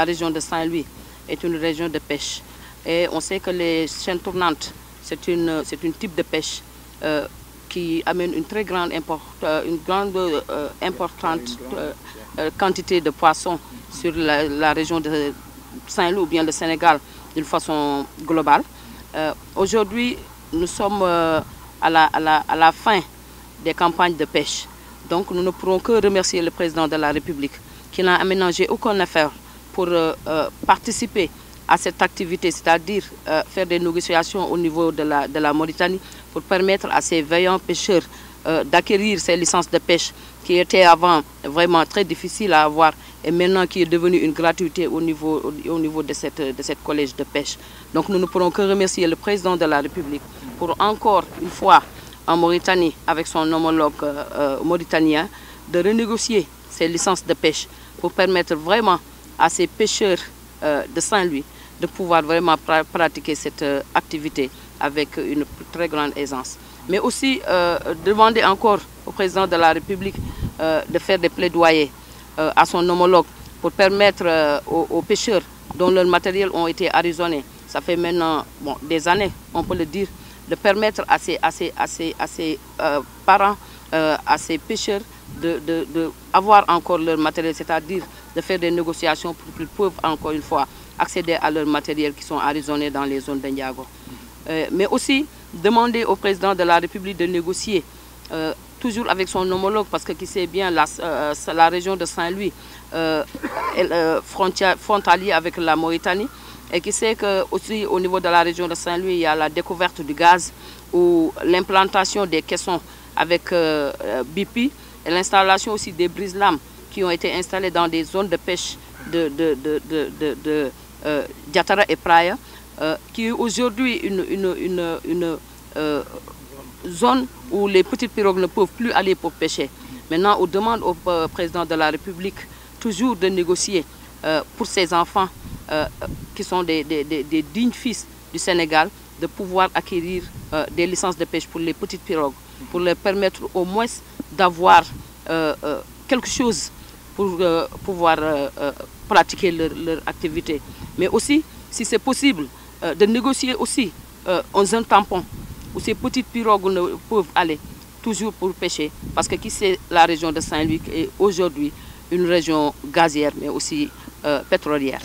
la région de Saint-Louis est une région de pêche. Et on sait que les chaînes tournantes, c'est une type de pêche qui amène une très grande, importante quantité de poissons sur la région de Saint-Louis ou bien le Sénégal d'une façon globale. Aujourd'hui, nous sommes à la fin des campagnes de pêche. Donc nous ne pourrons que remercier le président de la République qui n'a aménagé aucun effort pour participer à cette activité, c'est-à-dire faire des négociations au niveau de la Mauritanie pour permettre à ces veillants pêcheurs d'acquérir ces licences de pêche qui étaient avant vraiment très difficiles à avoir et maintenant qui est devenue une gratuité au niveau de cette collège de pêche. Donc nous ne pourrons que remercier le président de la République pour encore une fois en Mauritanie avec son homologue mauritanien de renégocier ces licences de pêche pour permettre vraiment à ces pêcheurs de Saint-Louis de pouvoir vraiment pratiquer cette activité avec une très grande aisance. Mais aussi demander encore au président de la République de faire des plaidoyers à son homologue pour permettre aux pêcheurs dont leurs matériels ont été arraisonnés, ça fait maintenant des années, on peut le dire, de permettre à ces parents, à ces pêcheurs d'avoir encore leur matériel, c'est-à-dire de faire des négociations pour qu'ils puissent encore une fois accéder à leur matériel qui sont arraisonnés dans les zones de Ndiago. Mais aussi demander au président de la République de négocier toujours avec son homologue, parce que qui sait bien la région de Saint-Louis frontalier avec la Mauritanie, et qui sait que aussi au niveau de la région de Saint-Louis, il y a la découverte du gaz ou l'implantation des caissons avec BP et l'installation aussi des brises-lames qui ont été installées dans des zones de pêche de Diatara et Praia, qui est aujourd'hui une zone où les petites pirogues ne peuvent plus aller pour pêcher. Maintenant, on demande au président de la République toujours de négocier pour ses enfants qui sont des dignes fils du Sénégal, de pouvoir acquérir des licences de pêche pour les petites pirogues, pour leur permettre au moins d'avoir quelque chose pour pouvoir pratiquer leur activité. Mais aussi, si c'est possible, de négocier aussi un zone tampon où ces petites pirogues ne peuvent aller toujours pour pêcher, parce que c'est la région de Saint-Louis qui est aujourd'hui une région gazière mais aussi pétrolière.